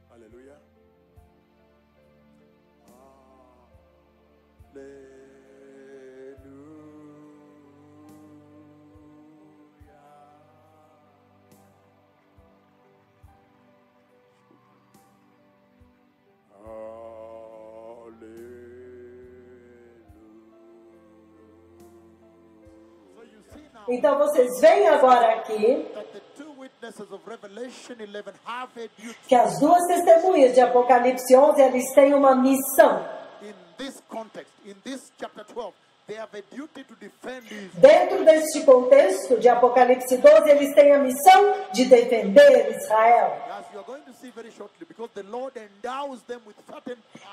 Hallelujah. Então vocês veem agora aqui que as duas testemunhas de Apocalipse 11, eles têm uma missão. Dentro deste contexto de Apocalipse 12, eles têm a missão de defender Israel.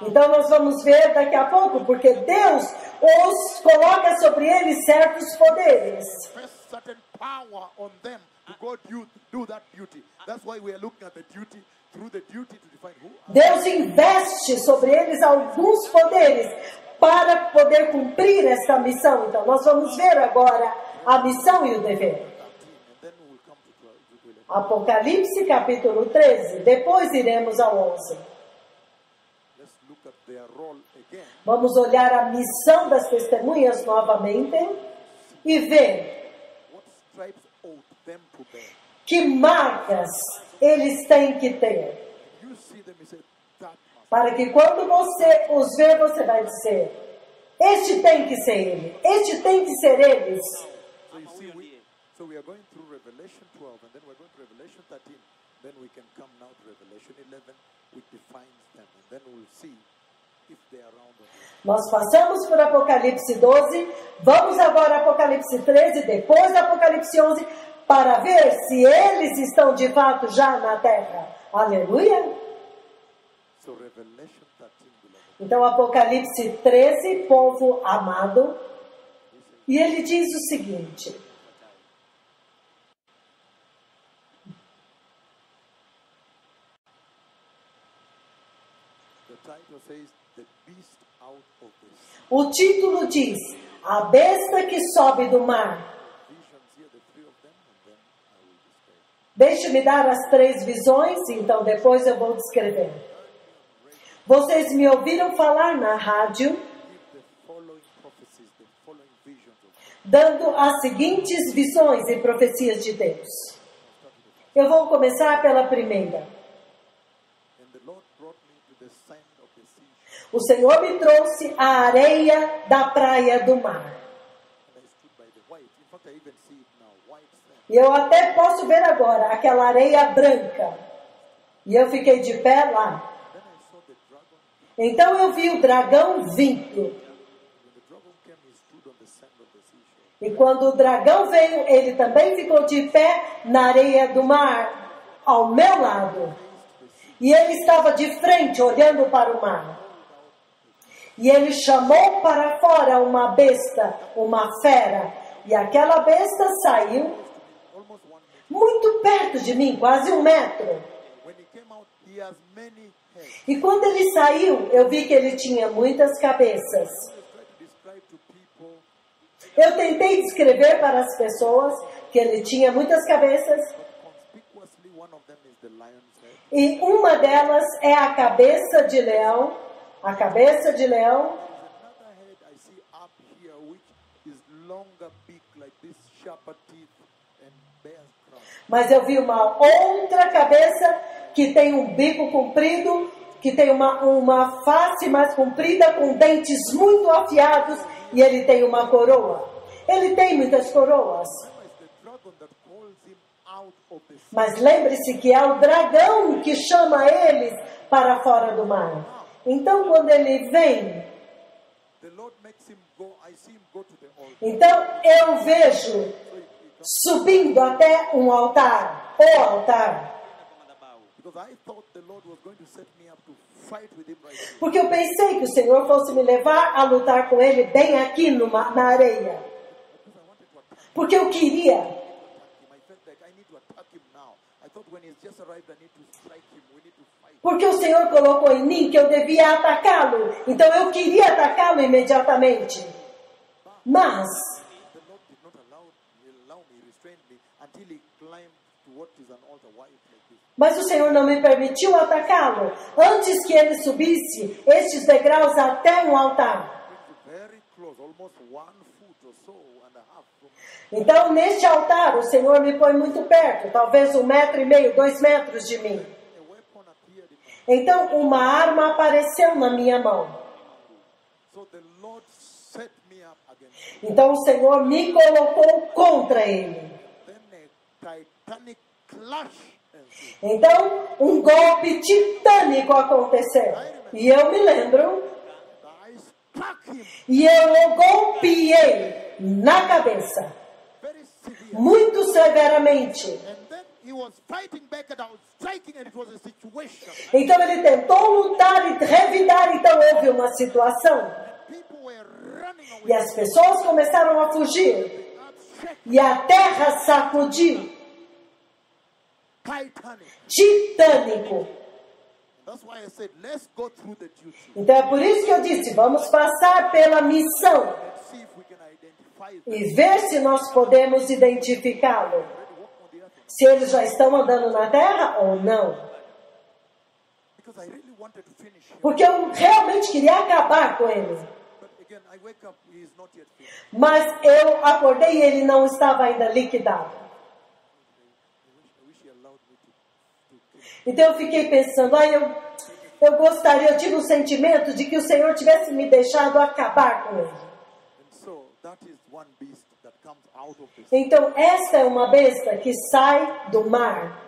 Então nós vamos ver daqui a pouco, porque Deus os coloca sobre eles certos poderes. Deus investe sobre eles alguns poderes para poder cumprir esta missão. Então nós vamos ver agora a missão e o dever. Apocalipse capítulo 13, depois iremos ao 11. Vamos olhar a missão das testemunhas novamente e ver que marcas eles têm que ter. Para que quando você os ver, você vai dizer: este tem que ser ele, este tem que ser eles. So we are going through Revelation 12, and then we're going to Revelation 13. Then we can come now to Revelation 11, which defines them, and then we'll see if they are around or not. Nós passamos por Apocalipse 12, vamos agora a Apocalipse 13, depois do Apocalipse 11, para ver se eles estão de fato já na terra. Aleluia! So Revelation 13, beloved. Então Apocalipse 13, povo amado, e ele diz o seguinte: o título diz: a besta que sobe do mar. Deixe-me dar as 3 visões, então depois eu vou descrever. Vocês me ouviram falar na rádio, dando as seguintes visões e profecias de Deus. Eu vou começar pela primeira. O Senhor me trouxe a areia da praia do mar. E eu até posso ver agora aquela areia branca. E eu fiquei de pé lá. Então eu vi o dragão vindo. E quando o dragão veio, ele também ficou de pé na areia do mar, ao meu lado. E ele estava de frente, olhando para o mar. E ele chamou para fora uma besta, uma fera. E aquela besta saiu muito perto de mim, quase 1 metro. E quando ele saiu, eu vi que ele tinha muitas cabeças. Eu tentei descrever para as pessoas que ele tinha muitas cabeças. E uma delas é a cabeça de leão. A cabeça de leão. Mas eu vi uma outra cabeça que tem um bico comprido, que tem uma face mais comprida, com dentes muito afiados, e ele tem uma coroa. Ele tem muitas coroas. Mas lembre-se que é o dragão que chama eles para fora do mar. Então, quando ele vem, então eu vejo subindo até um altar, o altar. Porque eu pensei que o Senhor fosse me levar a lutar com ele bem aqui na areia. Porque eu queria. need to attack him now. I thought when he's just arrived, I need to strike him. We need to fight. Porque o Senhor colocou em mim que eu devia atacá-lo. Então eu queria atacá-lo imediatamente. Mas The Lord did not allow me, restrained me until he climbed to what is an altar wide like this. Mas o Senhor não me permitiu atacá-lo antes que ele subisse estes degraus até um altar. Very close, almost 1 foot or so and a half from Então, neste altar, o Senhor me põe muito perto, talvez 1,5 metro, 2 metros de mim. a weapon appeared in my Então, uma arma apareceu na minha mão. So the Lord set me up against him. Então, o Senhor me colocou contra ele. Then a titanic clash ensued. Então, um golpe titânico aconteceu. E eu me lembro, I struck him e eu o golpeei na cabeça, very severe. muito severamente. And then he was fighting back and I was striking and it was a situation. Então ele tentou lutar e revidar, então houve uma situação. People were running away. E as pessoas começaram a fugir. Upset, E a terra sacudiu. titanic. Titânico. That's why I said, let's go through the duty. Então é por isso que eu disse, vamos passar pela missão Let's see if we can identify them. e ver se nós podemos identificá-lo. Walk on the earth. Se eles já estão andando na terra ou não. Because I really wanted to finish him. Porque eu realmente queria acabar com ele. But again, I wake up, he is not yet finished. Mas eu acordei e ele não estava ainda liquidado. I wish he allowed me to kill him. Então eu fiquei pensando, eu gostaria, eu tive um sentimento de que o Senhor tivesse me deixado acabar com ele. And so that is one beast that comes out of this. Então esta é uma besta que sai do mar.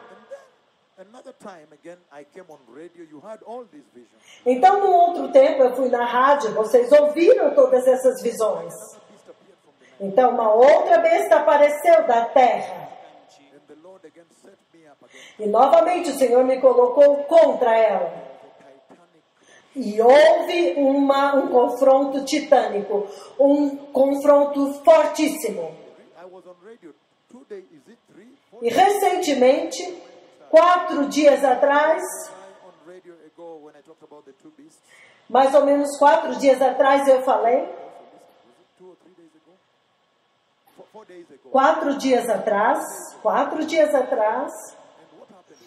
And then another time again, I came on radio. You had all these visions. Então num outro tempo eu fui na rádio, vocês ouviram todas essas visões. Another beast appeared from the night. Então uma outra besta apareceu da terra. And the Lord again set me up against E novamente o Senhor me colocou contra ela. the titanic. E houve um confronto titânico, um confronto fortíssimo. I was on radio 2 days, is it 3, 4 E recentemente, 4 dias atrás, on radio ago when I talked about the 2 beasts? mais ou menos 4 dias atrás eu falei, Was it 2 or 3 days ago? 4 days ago. 4 dias atrás, And what happened is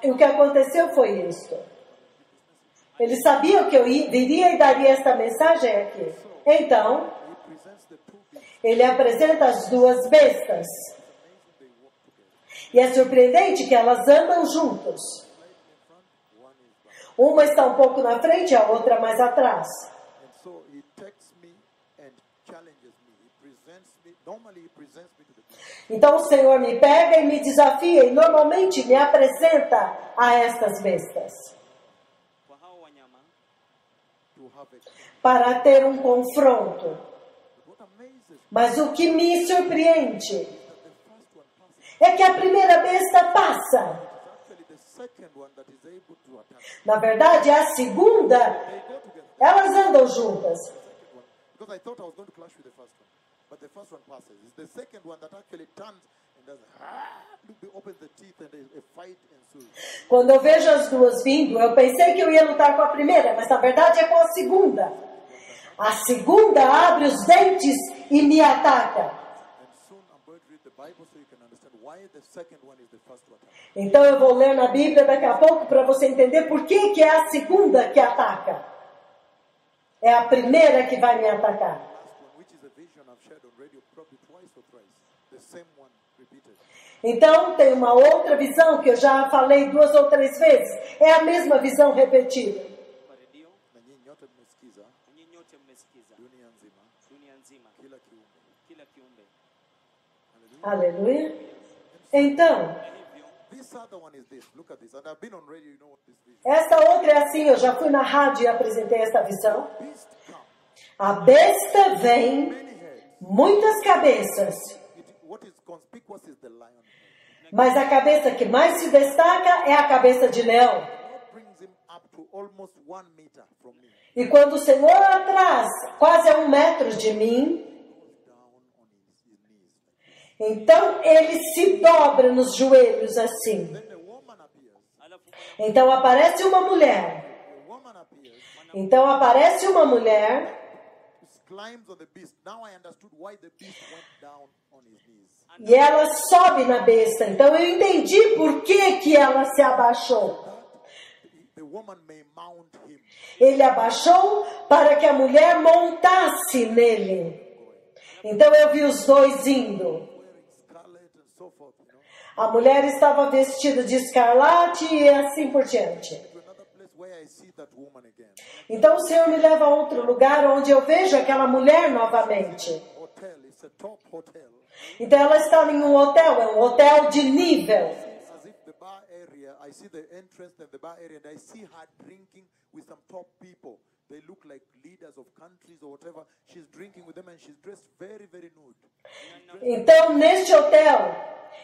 this. o que aconteceu foi isto. Eles sabiam que eu viria e daria esta mensagem aqui. Então, He presents the 2 beasts. ele apresenta as duas bestas. Amazing they walk together. E é surpreendente que elas andam juntos. Slightly in front, one is back. Uma está um pouco na frente, a outra mais atrás. And so he takes me and challenges me. He presents me. Normally he presents me to the beast. Então o Senhor me pega e me desafia e normalmente me apresenta a estas bestas. kwa hao wanyama To have a Para ter um confronto. But what amazes me Mas o que me surpreende is that the first one passes. é que a primeira besta passa. It's actually the second one that is able to attack. Na verdade, a segunda, They go together. elas andam juntas. The second one. Because I thought I was going to clash with the first one. But the first one passes. It's the second one that actually turns and does opens the teeth and a fight ensues. Quando eu vejo as duas vindo, eu pensei que eu ia lutar com a primeira, mas na verdade é com a segunda. A segunda abre os dentes e me ataca. And soon I'm going to read the Bible so you can understand why the second one is the first to attack. Então eu vou ler na Bíblia daqui a pouco para você entender por que é a segunda que ataca. É a primeira que vai me atacar. Last one, which is a vision I've shared on radio probably twice or thrice. The same one repeated. Então tem uma outra visão que eu já falei 2 ou 3 vezes. É a mesma visão repetida. kwa redio. Na nyinyi nyote mmesikiza Nyinyi nyote mmesikiza dunia nzima dunia nzima, kila kiumbe. kila kiumbe. Hallelujah. Aleluia. Então, Hivyo This other one is this. Look at this. And I've been on radio, you know what this vision. esta outra é assim, eu já fui na rádio e apresentei esta visão. Beast comes. A besta vem, Many heads. muitas cabeças, What is conspicuous is the lion. mas a cabeça que mais se destaca é a cabeça de leão. God brings him up to almost 1 meter from me. E quando o Senhor atrás, quase a 1 metro de mim, Goes down on his knees. Então ele se dobra nos joelhos assim. Then a woman appears. Alafu Então aparece uma mulher. A woman appears. Então aparece uma mulher Climbs on the beast. Now I understood why the beast went down on his knees. e ela sobe na besta. Então eu entendi por que ela se abaixou. The woman may mount him. Ele abaixou para que a mulher montasse nele. Então eu vi os dois indo. Wearing scarlet and so forth, you know. A mulher estava vestida de escarlate e assim por diante. To another place where I see that woman again. Então o Senhor me leva a outro lugar onde eu vejo aquela mulher novamente. Hotel. It's a top hotel. Então ela está em um hotel, é um hotel de nível. As if the bar area, I see the entrance and the bar area, and I see her drinking with some top people. They look like leaders of countries or whatever. She's drinking with them and she's dressed very, very nude. Então neste hotel,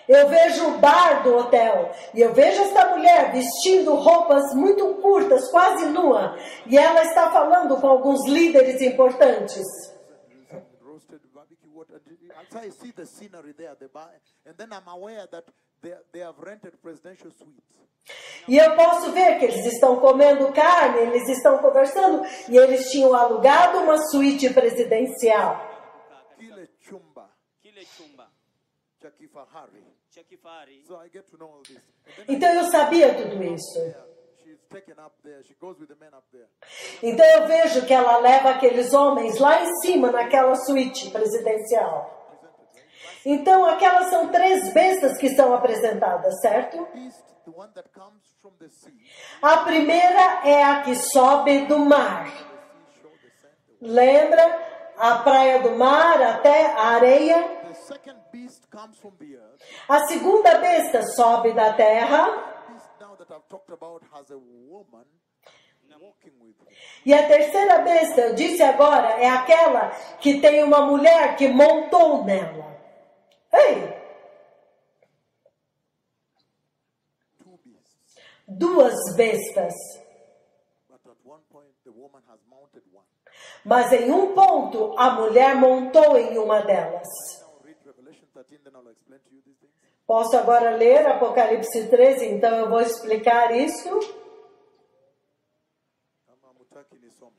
eu vejo o bar do hotel. E eu vejo esta mulher vestindo roupas muito curtas, quase nua. E ela está falando com alguns líderes importantes. Some roasted barbecue water. So I see the scenery there, the bar, and then I'm aware that they have rented presidential suites. E eu posso ver que eles estão comendo carne, eles estão conversando. E eles tinham alugado uma suíte presidencial. Kile chumba, kile chumba cha kifahari. cha kifahari. So I get to know all this. And then Então eu sabia tudo isso. she's taken up there. She goes with the men up there. Então eu vejo que ela leva aqueles homens lá em cima, naquela suíte presidencial. Então aquelas são 3 bestas que são apresentadas, certo? Beast, the one that comes from the sea. A primeira é a que sobe do mar. The seashore, the sand. Lembra? A praia do mar até a areia. The second beast comes from the earth. A segunda besta sobe da terra. Beast now that I've talked about has a woman walking with him. E a terceira besta, eu disse agora, é aquela que tem uma mulher que montou nela. Ei, 2 beasts. 2 bestas. But at one point, the woman has mounted one. Mas em um ponto, a mulher montou em uma delas. Now read Revelation 13, then I'll explain to you these things. Posso agora ler Apocalipse 13, então eu vou explicar isso. Kama hamutaki nisome.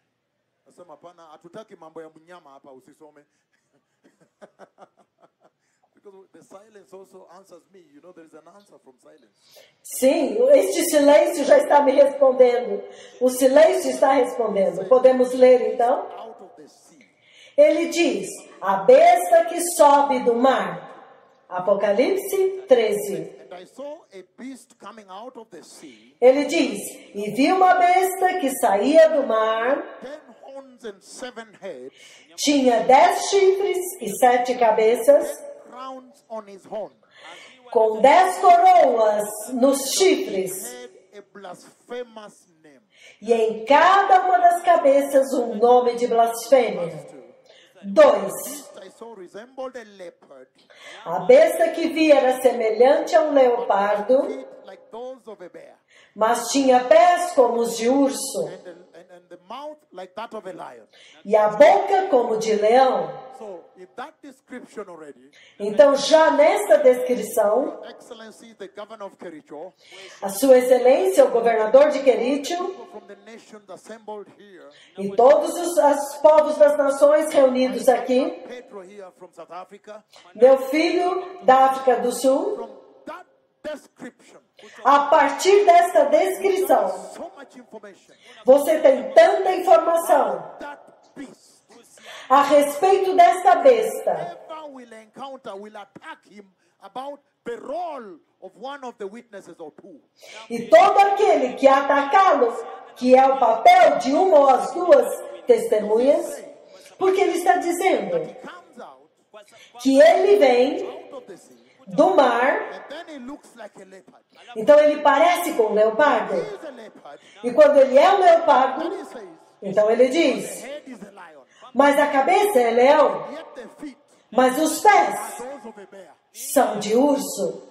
Nasema hapana, hatutaki mambo ya mnyama hapa, usisome. Because the silence also answers me. You know, there is an answer from silence. Sim, este silêncio já está me respondendo. O silêncio está respondendo. Podemos ler então? Out of the sea. Ele diz, a besta que sobe do mar. Apocalipse 13. And I saw a beast coming out of the sea, Ele diz, e vi uma besta que saía do mar, 10 horns and 7 heads, tinha 10 chifres e 7 cabeças, 10 crowns on his horn. com 10 coroas nos chifres, Had a blasphemous name. e em cada uma das cabeças um nome de blasfêmia. 2. Beast I saw resembled a leopard, A besta que vi era semelhante a um leopardo, feet like those of a bear, mas tinha pés como os de urso, and the mouth like that of a lion. e a boca como de leão. So, in that description already, Então, já nesta descrição, Excellency, the governor of Kericho, a sua excelência, o governador de Querício, people from the nations assembled here, e todos os povos das nações reunidos aqui, Pedro here from South Africa, meu filho da África do Sul, from that description, a partir desta descrição, so much information, você tem tanta informação that beast, a respeito desta besta. whoever will encounter will attack him about the role of one of the witnesses or 2. E todo aquele que atacá-lo, que é o papel de uma ou as 2 testemunhas, porque ele está dizendo He comes out que ele vem out of the sea, do mar, and then he looks like a leopard. então ele parece com um leopardo. He is a leopard. E quando ele é um Then leopardo, he says, então ele the diz, head is a lion, mas a cabeça é leão, yet the feet mas os pés are those of a bear. são de urso.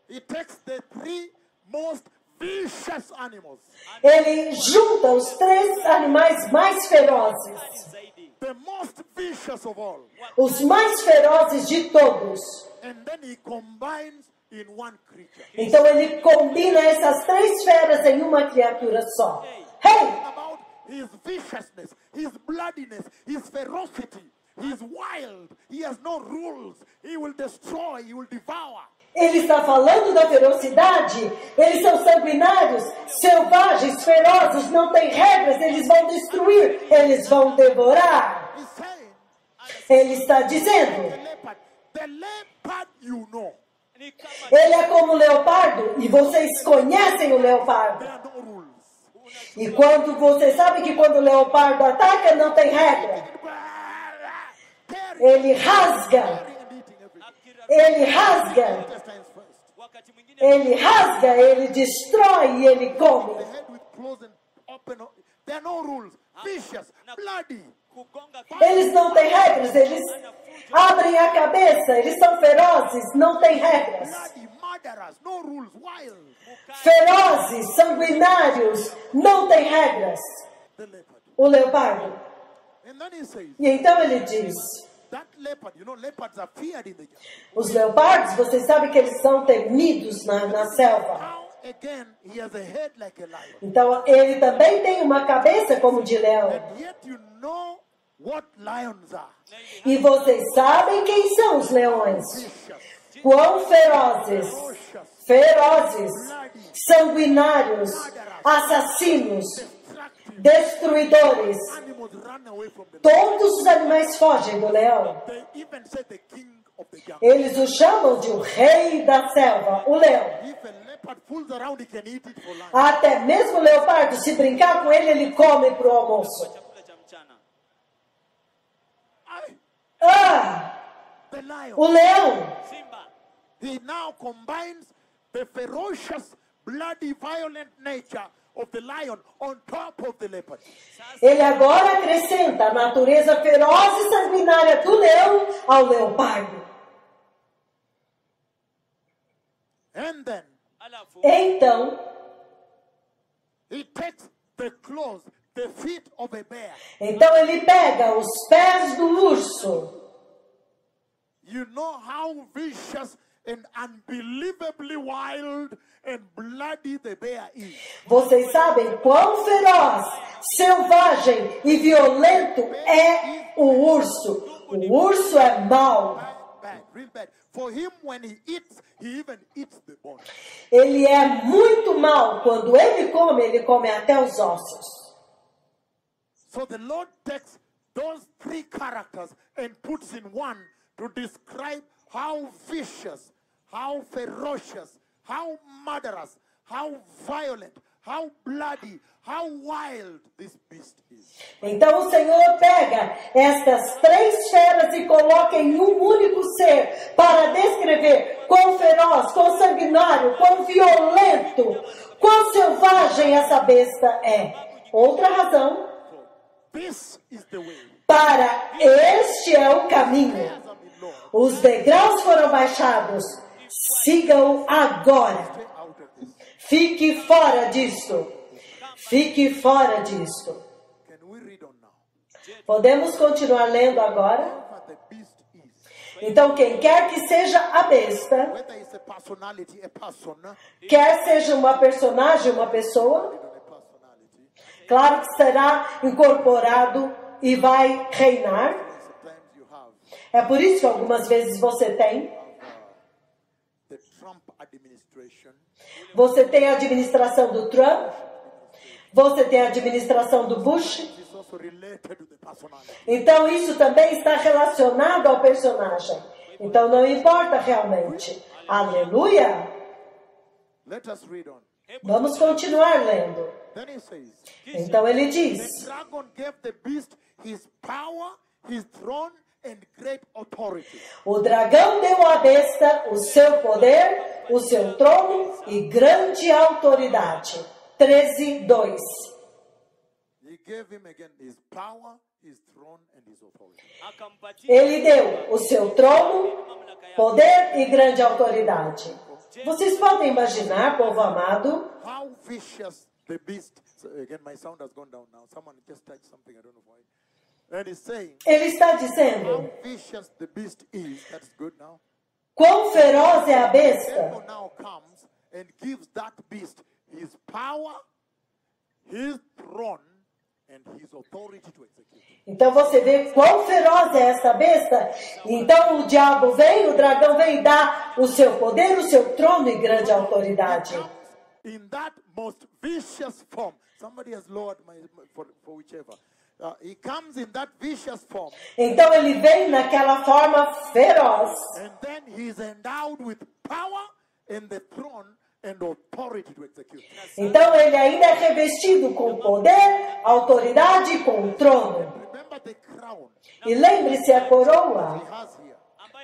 He takes the 3 most vicious animals, Ele junta os 3 animais mais ferozes, Zaidi. the the most vicious of all. os mais ferozes de todos. And then he combines in one creature. Então ele combina essas 3 feras em uma criatura só. Hey! About his viciousness, his bloodiness, his ferocity. He's wild. He has no rules. He will destroy. He will devour. Ele está falando da ferocidade. Eles são sanguinários, selvagens, ferozes, não têm regras. Eles vão destruir, eles vão devorar. He's saying, Ele está dizendo, the leopard you know. Ni kama ele é como o leopardo, e vocês conhecem o leopardo. There are no rules. E quando você sabe que quando o leopardo ataca, não tem regra. Ele rasga, And eating everything. akira ele rasga, Intestines first. wakati mwingine ele rasga, ele destrói e ele come. The head with closed and open. There are no rules. Vicious, bloody. kugonga Eles não têm regras, eles abrem a cabeça, eles são ferozes, não têm regras. Bloody, murderers, no rules, wild. Ferozes, sanguinários, não têm regras. The leopard. O leopardo. And then he says, E então ele diz, that leopard, you know, leopards are feared in the jungle. os leopardos, vocês sabem que eles são temidos na selva. Now, again, he has a head like a lion. Então ele também tem uma cabeça como de leão. And yet you know what lions are. E vocês sabem quem são os leões. Vicious, Quão ferozes, ferocious, ferozes, sanguinários, assassinos, destructive. destruidores. Animals run away from them. Todos os animais fogem do leão. They even say the king of the jungle. Eles o chamam de o rei da selva, o leão. If a leopard fools around, he can eat it for lunch. Até mesmo o leopardo, se brincar com ele, ele come para o almoço. chakula cha mchana. Ah, The lion. o leão. Simba He now combines the ferocious, bloody, violent nature of the lion on top of the leopard. Ele agora acrescenta a natureza feroz e sanguinária do leão ao leopardo. And then alafu Então, he takes the claws, the feet of a bear. então ele pega os pés do urso. You know how vicious and unbelievably wild and bloody the bear is. Vocês sabem quão feroz, selvagem e violento é o urso. O urso é mau. Bad, real bad. For him, when he even eats the bone. Ele é muito mau. Quando ele come até os ossos. So the Lord takes those 3 characters and puts in one to describe how vicious, how ferocious, how murderous, how violent, how bloody, how wild this beast is. Então o Senhor pega estas 3 feras e coloca em um único ser para descrever quão feroz, quão sanguinário, quão violento, quão selvagem essa besta é. Outra razão, This is the way. para este é o caminho. Os degraus foram baixados. Siga-o agora. Stay out of this. Fique fora disto. Fique fora disto. Can we read on now? Podemos continuar lendo agora? Whoever the beast is, Então, quem quer que seja a besta, whether it's a personality, a person, quer seja uma personagem, uma pessoa, a personality, claro que será incorporado e vai reinar. sometimes you have É por isso que algumas vezes você tem. the Trump administration, Você tem a administração do Trump, você tem a administração do Bush. is also related to the personality. Então isso também está relacionado ao personagem. Então não importa realmente. Aleluia! Let us read on. Vamos continuar lendo. Then he says, Então ele the diz: dragon gave the beast his power, his throne, and great authority. o dragão deu à besta o seu poder, o seu trono e grande autoridade. 13:2. He gave him again his power, his throne, and his authority. akampatia Ele deu o seu trono, mamlaka yake. poder e grande autoridade. Vocês podem imaginar, povo amado, How vicious the beast. So again, my sound has gone down now. Someone just touched something. I don't know why. And he's saying, Ele está how dizendo, vicious the beast is. That's good now. quão feroz é a The besta. devil now comes and gives that beast his power, his throne, and his authority to execute. Então você vê quão feroz é essa besta. Então o diabo vem, o dragão vem dar o seu poder, o seu trono e grande autoridade. In that most vicious form, somebody has lowered for whichever. He comes in that vicious form, Então ele vem naquela forma feroz. and then he's endowed with power and the throne and authority to execute. Então ele ainda é revestido com poder, autoridade e com o trono. Remember the crown E lembre-se a he coroa has here.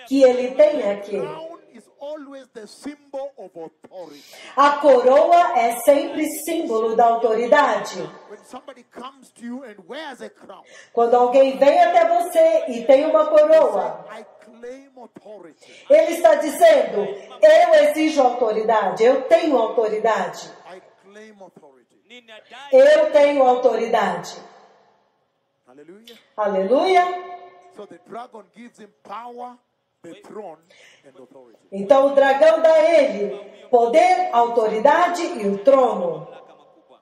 que ele tem aqui. Crown is always the symbol of authority. A coroa é sempre símbolo da autoridade. When somebody comes to you and wears a crown, Quando alguém vem até você e tem uma coroa, I claim authority. ele está dizendo, eu exijo autoridade, eu tenho autoridade, I claim authority. eu tenho autoridade. Hallelujah. Aleluia! So the dragon gives him power, the throne, and authority. Então o dragão dá a ele poder, autoridade e o trono.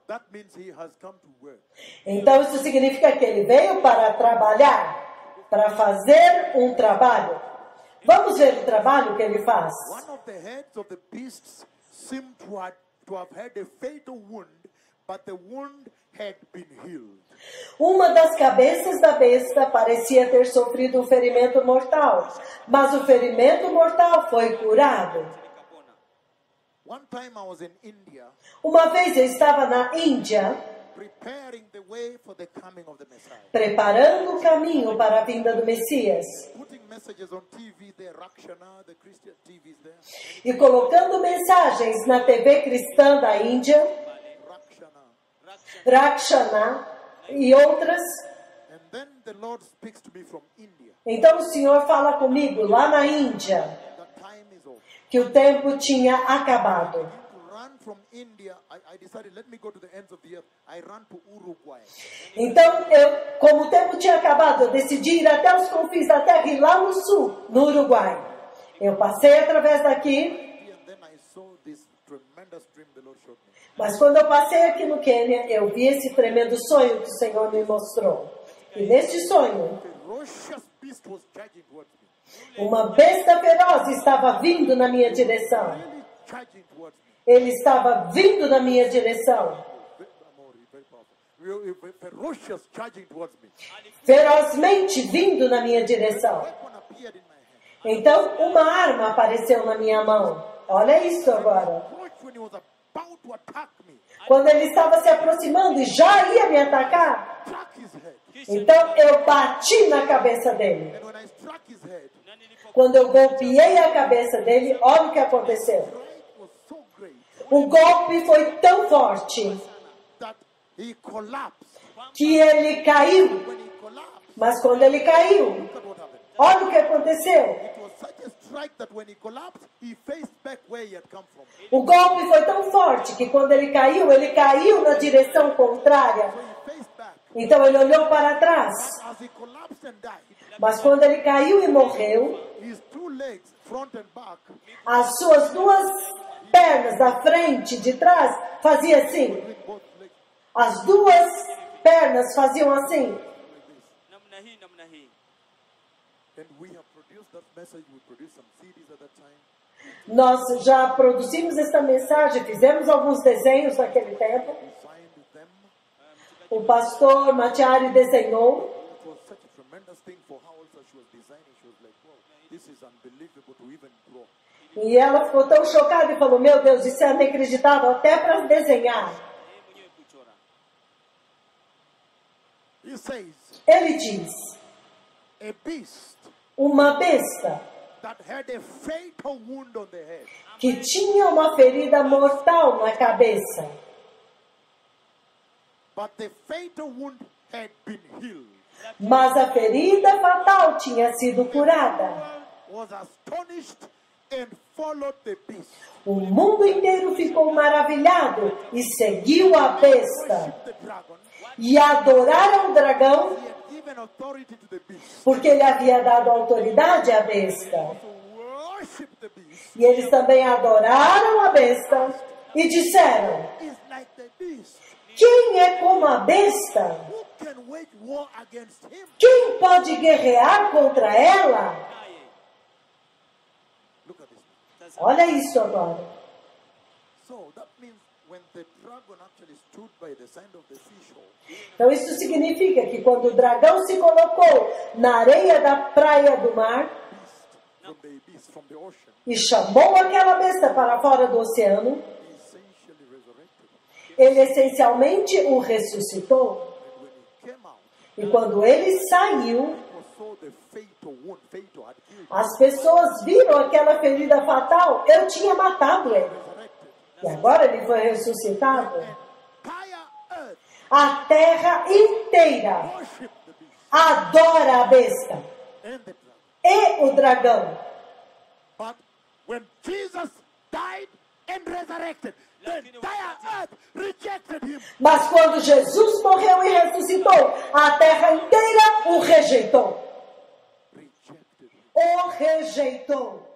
That means he has come to work. Então isso significa que ele veio para trabalhar, para fazer um trabalho. Vamos ver o trabalho que ele faz. One of the heads of the beasts seemed to have had a fatal wound, but the wound had been healed. Uma das cabeças da besta parecia ter sofrido um ferimento mortal, mas o ferimento mortal foi curado. One time I was in India Uma vez eu estava na Índia, preparing the way for the coming of the Messiah. preparando o caminho para a vinda do Messias Putting messages on TV there, Rakshana, the Christian TVs there. e colocando mensagens na TV cristã da Índia, Rakshana. Rakshana e outras. And then the Lord speaks to me from India. Então o Senhor fala comigo lá na Índia The time is over. que o tempo tinha acabado. To run from India, I decided, let me go to the ends of the earth. I ran to Uruguay. Então, como o tempo tinha acabado, eu decidi ir até os confins da terra e lá no sul, no Uruguai. Eu passei através daqui, And then I saw this tremendous dream the Lord showed me. mas quando eu passei aqui no Quênia, eu vi esse tremendo sonho que o Senhor me mostrou. E neste sonho, A ferocious beast was charging towards me. uma besta feroz estava vindo na minha direção. Really charging towards me. Ele estava vindo na minha direção, Very powerful. Ferocious charging towards me. ferozmente vindo na minha direção. Weapon appeared in my hand. Então, uma arma apareceu na minha mão. Olha isso agora. Watch when he was about to attack me. Quando ele estava se aproximando e já ia me atacar, Struck his head. então eu bati na cabeça dele. And when I struck his head, Quando eu golpeei a cabeça dele, olha o que aconteceu. the strike was so great O golpe foi tão forte that he collapsed. que ele caiu. When he collapsed, Mas quando ele caiu, look at what happened. olha o que aconteceu. It was such a strike that when he collapsed, he faced back where he had come from. O golpe foi tão forte que quando ele caiu na direção contrária. So he faced back. Então ele olhou para trás. As he collapsed and died, Mas quando ele caiu e morreu, his two legs, front and back, as suas duas pernas da frente e de trás fazia assim. between both legs, As duas pernas faziam assim. namna hii. and we have produced that message. We produced some CDs at that time. Nós já produzimos esta mensagem, fizemos alguns desenhos naquele tempo. We signed them. O pastor Matiari desenhou. It was such a tremendous thing for her also. She was designing. She was like, wow, this is unbelievable to even draw. E ela ficou tão chocada e falou, meu Deus, isso é inacreditável até para desenhar. Yeye mwenyewe kuchora. He says, Ele diz, a beast uma besta that had a fatal wound on the head. que tinha uma ferida mortal na cabeça. But the fatal wound had been healed. Mas a ferida fatal tinha sido curada. Was astonished and followed the beast. O mundo inteiro ficou maravilhado e seguiu a besta. Worshiped the dragon. E adoraram o dragão He had given given authority to the beast. porque ele havia dado autoridade à besta. To worship the beast E eles também adoraram a besta e disseram: is like the beast. quem é como a besta? Who can wage war against him? Quem pode guerrear contra ela? Naye. Look at this. Tazama. Olha isso agora. So that means when the dragon actually stood by the side of the seashore, Então isso significa que quando o dragão se colocou na areia da praia do mar beast from the ocean, e chamou aquela besta para fora do oceano, he essentially resurrected. ele essencialmente o ressuscitou. And when he came out, E quando ele saiu, people saw the fatal wound, fatal had killed him, as pessoas viram aquela ferida fatal. Eu tinha matado ele. resurrected. E agora ele foi ressuscitado. Entire earth A terra inteira worship the beast adora a besta and the dragon. e o dragão. But when Jesus died and resurrected, the entire earth rejected him. Mas quando Jesus morreu e ressuscitou, a terra inteira o rejeitou. Rejected him. O rejeitou.